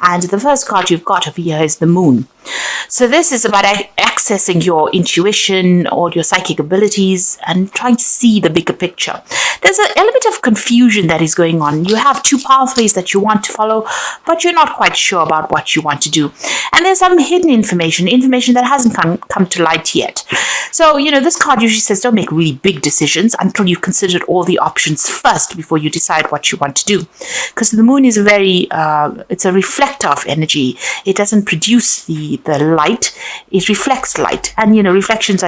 And the first card you've got over here is the Moon. So this is about accessing your intuition or your psychic abilities and trying to see the bigger picture. There's an element of confusion that is going on. You have two pathways that you want to follow, but you're not quite sure about what you want to do. And there's some hidden information that hasn't come to light yet. So, this card usually says don't make really big decisions until you've considered all the options first before you decide what you want to do. Because the Moon is it's a reflector of energy. It doesn't produce the light, it reflects light. And, reflections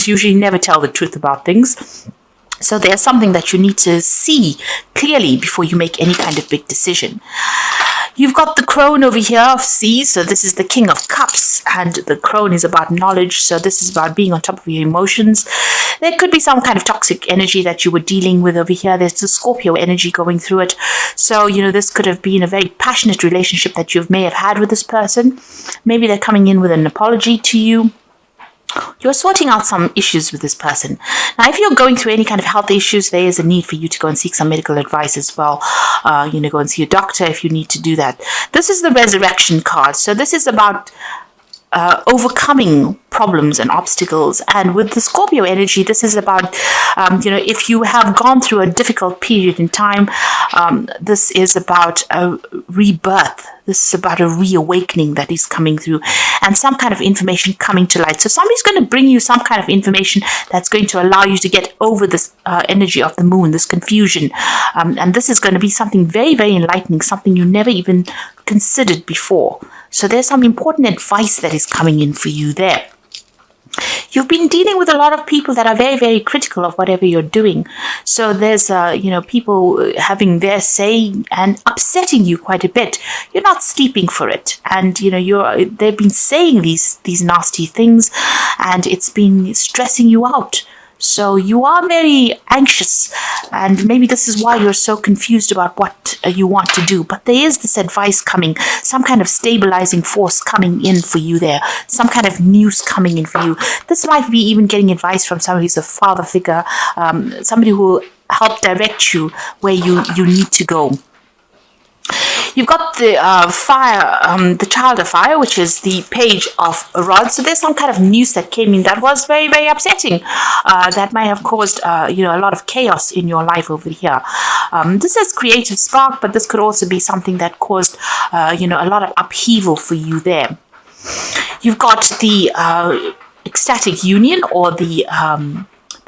usually never tell the truth about things. So there's something that you need to see clearly before you make any kind of big decision. You've got the Crone over here of Seas, so this is the King of Cups, and the Crone is about knowledge, so this is about being on top of your emotions. There could be some kind of toxic energy that you were dealing with over here. There's the Scorpio energy going through it. So, this could have been a very passionate relationship that you may have had with this person. Maybe they're coming in with an apology to you. You're sorting out some issues with this person. Now, if you're going through any kind of health issues, there is a need for you to go and seek some medical advice as well. Go and see a doctor if you need to do that. This is the Resurrection card. So this is about overcoming problems and obstacles. And with the Scorpio energy, this is about, if you have gone through a difficult period in time, this is about a rebirth. This is about a reawakening that is coming through and some kind of information coming to light. So somebody's going to bring you some kind of information that's going to allow you to get over this energy of the Moon, this confusion. And this is going to be something very, very enlightening, something you never even considered before. So there's some important advice that is coming in for you there. You've been dealing with a lot of people that are very, very critical of whatever you're doing. So there's, people having their say and upsetting you quite a bit. You're not sleeping for it. And, they've been saying these nasty things and it's been stressing you out. So you are very anxious, and maybe this is why you're so confused about what you want to do. But there is this advice coming, some kind of stabilizing force coming in for you there, some kind of news coming in for you. This might be even getting advice from somebody who's a father figure, somebody who will help direct you where you need to go. You've got the the Child of Fire, which is the Page of Rods. So there's some kind of news that came in that was very, very upsetting. That might have caused, a lot of chaos in your life over here. This is creative spark, but this could also be something that caused, a lot of upheaval for you there. You've got the Ecstatic Union, or the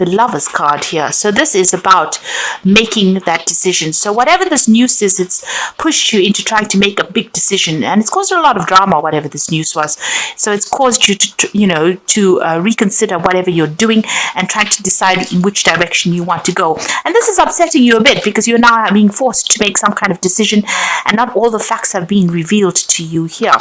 Lover's card here. So this is about making that decision. So whatever this news is, it's pushed you into trying to make a big decision, and it's caused a lot of drama, whatever this news was. So it's caused you to reconsider whatever you're doing and trying to decide in which direction you want to go. And this is upsetting you a bit because you're now being forced to make some kind of decision, and not all the facts have been revealed to you here.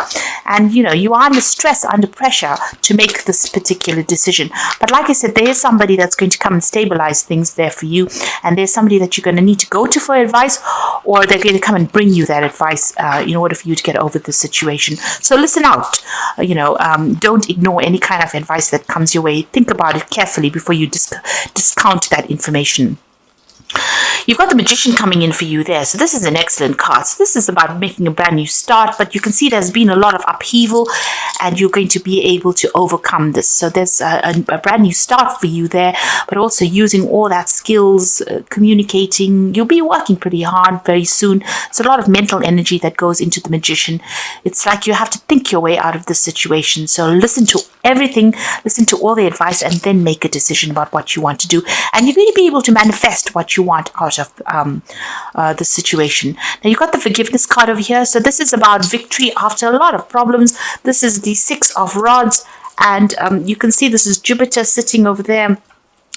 And you are under stress, under pressure to make this particular decision. But like I said, there is somebody that's going to come and stabilize things there for you, and there's somebody that you're going to need to go to for advice, or they're going to come and bring you that advice in order for you to get over the situation. So listen out. Don't ignore any kind of advice that comes your way. Think about it carefully before you discount that information. You've got the Magician coming in for you there. So this is an excellent card. So this is about making a brand new start, but you can see there's been a lot of upheaval, and you're going to be able to overcome this. So there's a brand new start for you there, but also using all that skills, communicating. You'll be working pretty hard very soon. It's a lot of mental energy that goes into the Magician. It's like you have to think your way out of this situation. So listen to everything, listen to all the advice, and then make a decision about what you want to do. And you're going to be able to manifest what you want out of the situation. Now you've got the Forgiveness card over here. So this is about victory after a lot of problems. This is the Six of Rods, and you can see this is Jupiter sitting over there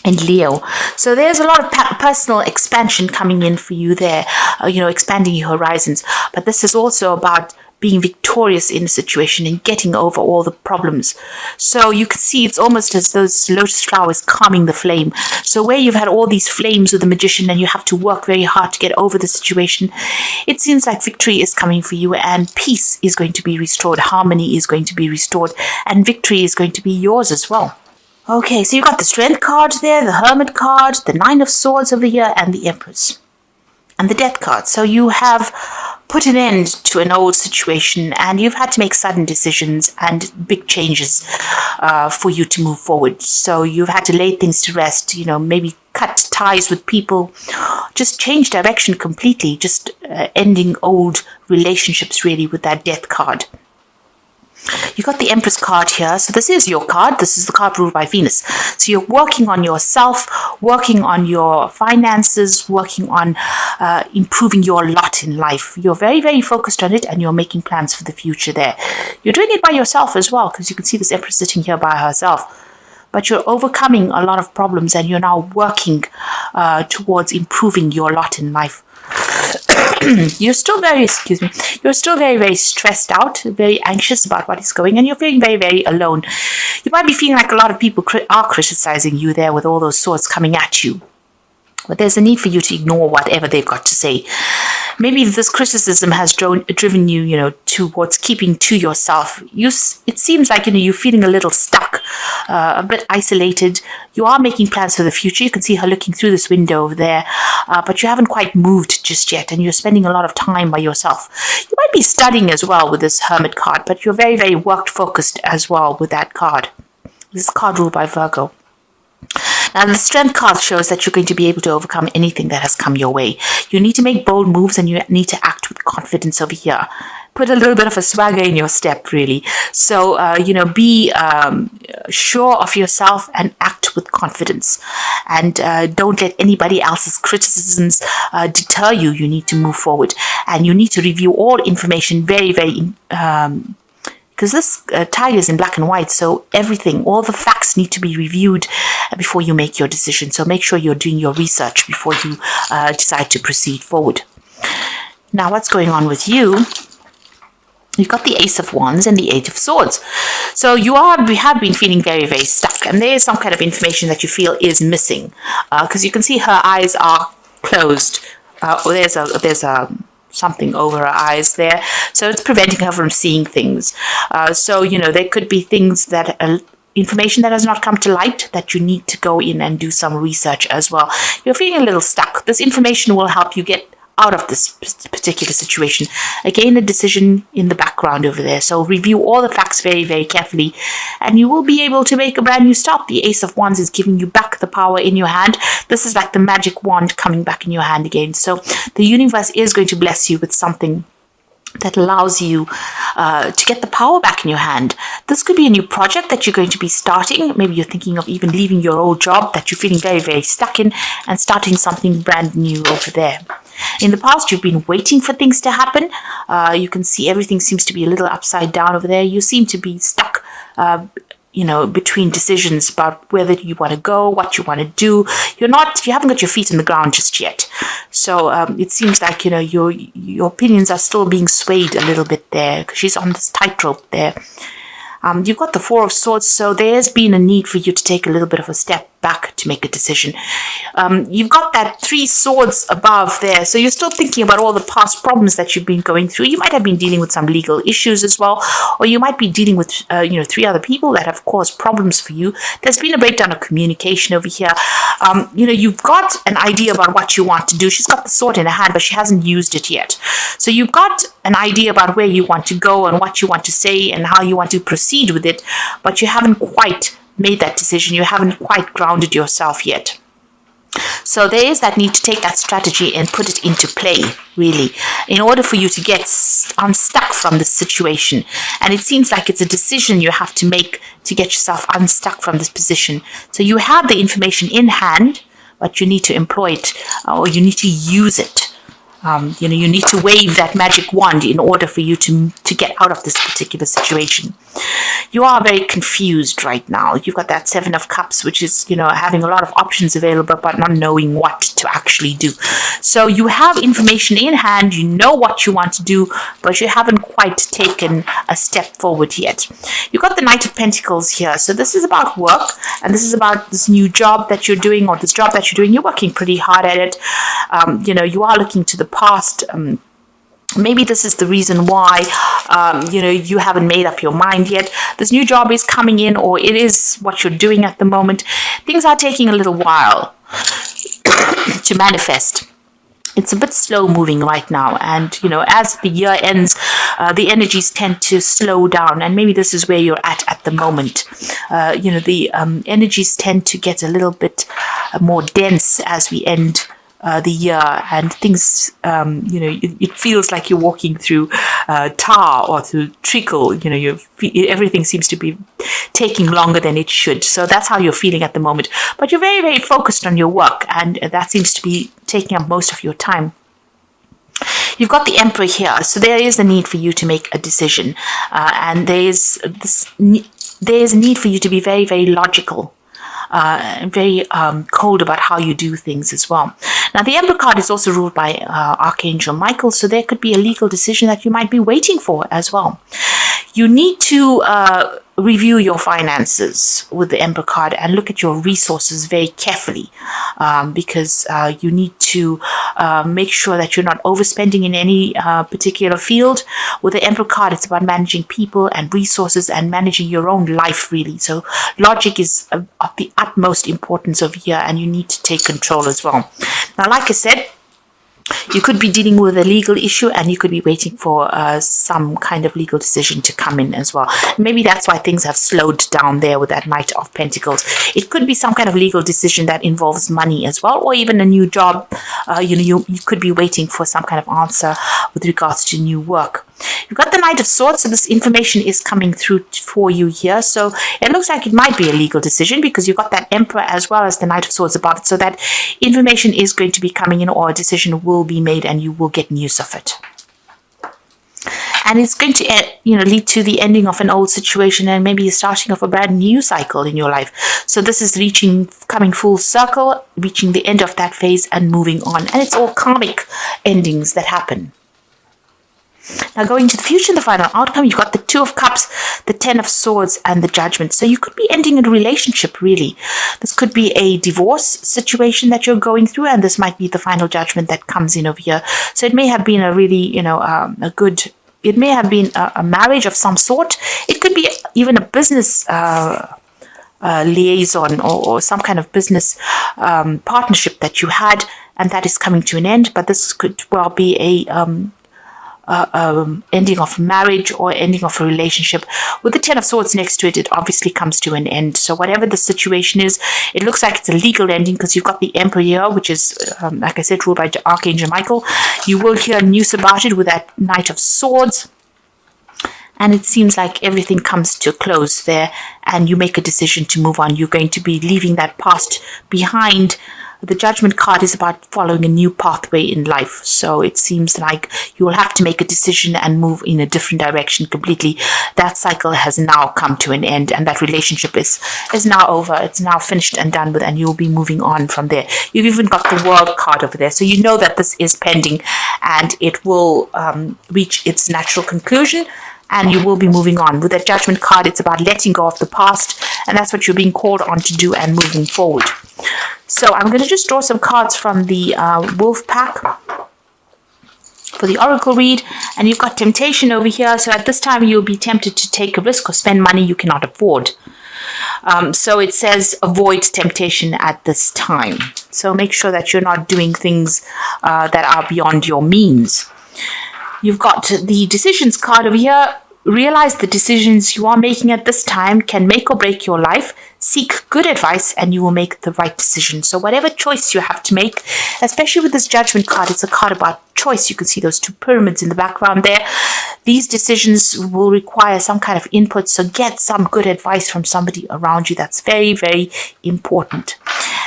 in Leo. So there's a lot of personal expansion coming in for you there, expanding your horizons. But this is also about being victorious in a situation and getting over all the problems. So you can see it's almost as though this lotus flower is calming the flame. So where you've had all these flames with the Magician and you have to work very hard to get over the situation, it seems like victory is coming for you, and peace is going to be restored, harmony is going to be restored, and victory is going to be yours as well. Okay, so you've got the Strength card there, the Hermit card, the Nine of Swords over here, and the Empress, and the Death card. So you have put an end to an old situation, and you've had to make sudden decisions and big changes for you to move forward. So you've had to lay things to rest, maybe cut ties with people, just change direction completely, just ending old relationships really with that death card. You got the Empress card here. So this is your card. This is the card ruled by Venus. So you're working on yourself, working on your finances, working on improving your lot in life. You're very, very focused on it, and you're making plans for the future there. You're doing it by yourself as well, because you can see this Empress sitting here by herself. But you're overcoming a lot of problems, and you're now working towards improving your lot in life. You're still very, very stressed out, very anxious about what is going, and you're feeling very, very alone. You might be feeling like a lot of people are criticizing you there with all those swords coming at you. But there's a need for you to ignore whatever they've got to say. Maybe this criticism has driven you, towards keeping to yourself. It seems like, you're feeling a little stuck, a bit isolated. You are making plans for the future. You can see her looking through this window over there, but you haven't quite moved just yet, and you're spending a lot of time by yourself. You might be studying as well with this Hermit card, but you're very, very work-focused as well with that card. This card ruled by Virgo. Now, the Strength card shows that you're going to be able to overcome anything that has come your way. You need to make bold moves, and you need to act with confidence over here. Put a little bit of a swagger in your step, really. So, be sure of yourself and act with confidence. And don't let anybody else's criticisms deter you. You need to move forward. And you need to review all information very, very because this tiger is in black and white, so all the facts need to be reviewed before you make your decision. So make sure you're doing your research before you decide to proceed forward. Now, what's going on with you? You've got the Ace of Wands and the Eight of Swords. So we have been feeling very, very stuck, and there is some kind of information that you feel is missing, because you can see her eyes are closed. There's a something over her eyes there, so it's preventing her from seeing things. So there could be things that information that has not come to light that you need to go in and do some research as well. You're feeling a little stuck. This information will help you get out of this particular situation. Again, a decision in the background over there. So review all the facts very, very carefully, and you will be able to make a brand new start. The Ace of Wands is giving you back the power in your hand. This is like the magic wand coming back in your hand again. So the universe is going to bless you with something that allows you to get the power back in your hand. This could be a new project that you're going to be starting. Maybe you're thinking of even leaving your old job that you're feeling very, very stuck in and starting something brand new over there. In the past, you've been waiting for things to happen. You can see everything seems to be a little upside down over there. You seem to be stuck between decisions about whether you want to go, what you want to do. You haven't got your feet in the ground just yet. So it seems like, your opinions are still being swayed a little bit there, because she's on this tightrope there. You've got the Four of Swords, so there's been a need for you to take a little bit of a step back to make a decision. You've got that Three Swords above there, so you're still thinking about all the past problems that you've been going through. You might have been dealing with some legal issues as well, or you might be dealing with three other people that have caused problems for you. There's been a breakdown of communication over here. You've got an idea about what you want to do. She's got the sword in her hand, but she hasn't used it yet. So you've got an idea about where you want to go and what you want to say and how you want to proceed with it, but you haven't quite made that decision. You haven't quite grounded yourself yet. So there is that need to take that strategy and put it into play, really, in order for you to get unstuck from this situation. And it seems like it's a decision you have to make to get yourself unstuck from this position. So you have the information in hand, but you need to employ it, or you need to use it. You need to wave that magic wand in order for you to get out of this particular situation. You are very confused right now. You've got that Seven of Cups, which is, having a lot of options available, but not knowing what to actually do. So you have information in hand, you know what you want to do, but you haven't quite taken a step forward yet. You've got the Knight of Pentacles here. So this is about work, and this is about this new job that you're doing, or this job that you're doing. You're working pretty hard at it. You are looking to the past. Maybe this is the reason why, you haven't made up your mind yet. This new job is coming in, or it is what you're doing at the moment. Things are taking a little while to manifest. it's a bit slow moving right now, and as the year ends, the energies tend to slow down, and maybe this is where you're at the moment. The energies tend to get a little bit more dense as we end the year, and things, it feels like you're walking through tar or through treacle. Everything seems to be taking longer than it should. So that's how you're feeling at the moment. But you're very, very focused on your work, and that seems to be taking up most of your time. You've got the Emperor here, so there is a need for you to make a decision, and there's a need for you to be very, very logical. Very cold about how you do things as well. Now, the Emperor card is also ruled by Archangel Michael, so there could be a legal decision that you might be waiting for as well. You need to review your finances with the Emperor card and look at your resources very carefully, because you need to make sure that you're not overspending in any particular field. With the Emperor card, it's about managing people and resources and managing your own life, really. So logic is of the utmost importance over here, and you need to take control as well. Now, like I said, you could be dealing with a legal issue, and you could be waiting for some kind of legal decision to come in as well. Maybe that's why things have slowed down there with that Knight of Pentacles. It could be some kind of legal decision that involves money as well, or even a new job. You could be waiting for some kind of answer with regards to new work. You've got the Knight of Swords, so this information is coming through for you here. So it looks like it might be a legal decision, because you've got that Emperor as well as the Knight of Swords above it. So that information is going to be coming in, or a decision will be made, and you will get news of it. And it's going to lead to the ending of an old situation, and maybe the starting of a brand new cycle in your life. So this is coming full circle, reaching the end of that phase and moving on. And it's all karmic endings that happen. Now, going to the future, the final outcome, you've got the Two of Cups, the Ten of Swords, and the Judgment. So you could be ending a relationship, really. This could be a divorce situation that you're going through, and this might be the final judgment that comes in over here. So it may have been a really, it may have been a marriage of some sort. It could be even a business liaison, or some kind of business partnership that you had, and that is coming to an end. But this could well be a ending of marriage or ending of a relationship. With the Ten of Swords next to it, it obviously comes to an end. So whatever the situation is, it looks like it's a legal ending, because you've got the Emperor here, which is, like I said, ruled by Archangel Michael. You will hear news about it with that Knight of Swords. And it seems like everything comes to a close there, and you make a decision to move on. You're going to be leaving that past behind. The Judgment card is about following a new pathway in life. So it seems like you will have to make a decision and move in a different direction completely. That cycle has now come to an end, and that relationship is now over. It's now finished and done with, and you'll be moving on from there. You've even got the World card over there. So you know that this is pending, and it will reach its natural conclusion, and you will be moving on. With that Judgment card, it's about letting go of the past, and that's what you're being called on to do, and moving forward. So I'm going to just draw some cards from the Wolf Pack for the Oracle read. And you've got temptation over here. So at this time, you'll be tempted to take a risk or spend money you cannot afford. So it says avoid temptation at this time. So make sure that you're not doing things that are beyond your means. You've got the decisions card over here. Realize the decisions you are making at this time can make or break your life. Seek good advice, and you will make the right decision. So whatever choice you have to make, especially with this Judgment card, it's a card about choice. You can see those two pyramids in the background there. These decisions will require some kind of input. So get some good advice from somebody around you. That's very, very important.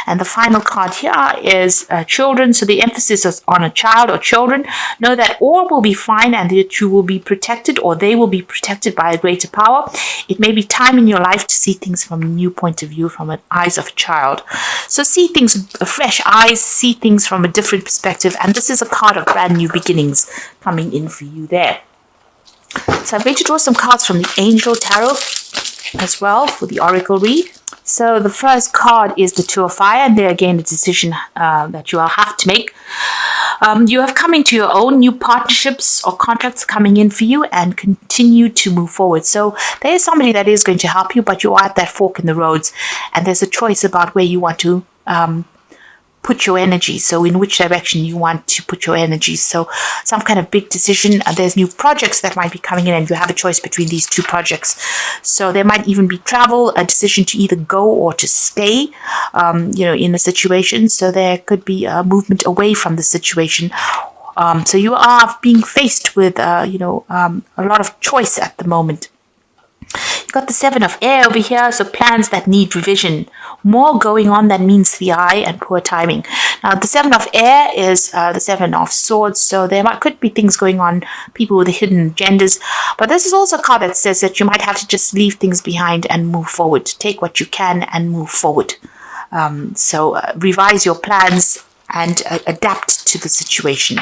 And the final card here is children. So the emphasis is on a child or children. Know that all will be fine, and that you will be protected, or they will be protected by a greater power. It may be time in your life to see things from a new point of view, from the eyes of a child. So see things with fresh eyes, see things from a different perspective. And this is a card of brand new beginnings coming in for you there. So I'm going to draw some cards from the Angel Tarot as well for the Oracle read. So the first card is the Two of Fire, and there again a decision that you will have to make. You have come into your own new partnerships or contracts coming in for you, and continue to move forward. So there is somebody that is going to help you, but you are at that fork in the roads, and there's a choice about where you want to put your energy. So in which direction you want to put your energy. So some kind of big decision. There's new projects that might be coming in and you have a choice between these two projects. So there might even be travel, a decision to either go or to stay, in a situation. So there could be a movement away from the situation. So you are being faced with, a lot of choice at the moment. You got the 7 of air over here, so plans that need revision. More going on than meets the eye and poor timing. Now, the 7 of air is the 7 of swords, so there could be things going on, people with hidden agendas. But this is also a card that says that you might have to just leave things behind and move forward. Take what you can and move forward. So revise your plans and adapt to the situation.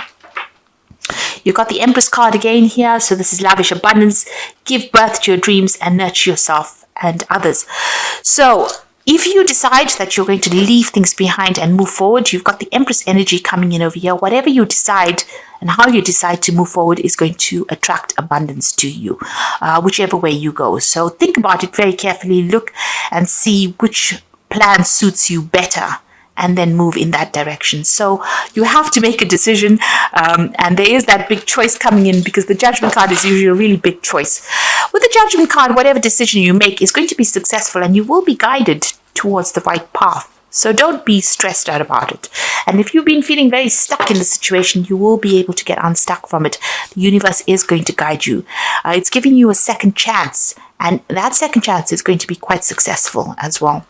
You've got the Empress card again here. So this is lavish abundance. Give birth to your dreams and nurture yourself and others. So if you decide that you're going to leave things behind and move forward, you've got the Empress energy coming in over here. Whatever you decide and how you decide to move forward is going to attract abundance to you, whichever way you go. So think about it very carefully. Look and see which plan suits you better, and then move in that direction. So you have to make a decision, and there is that big choice coming in, because the Judgment card is usually a really big choice. With the Judgment card, whatever decision you make is going to be successful, and you will be guided towards the right path. So don't be stressed out about it. And if you've been feeling very stuck in the situation, you will be able to get unstuck from it. The universe is going to guide you. It's giving you a second chance, and that second chance is going to be quite successful as well.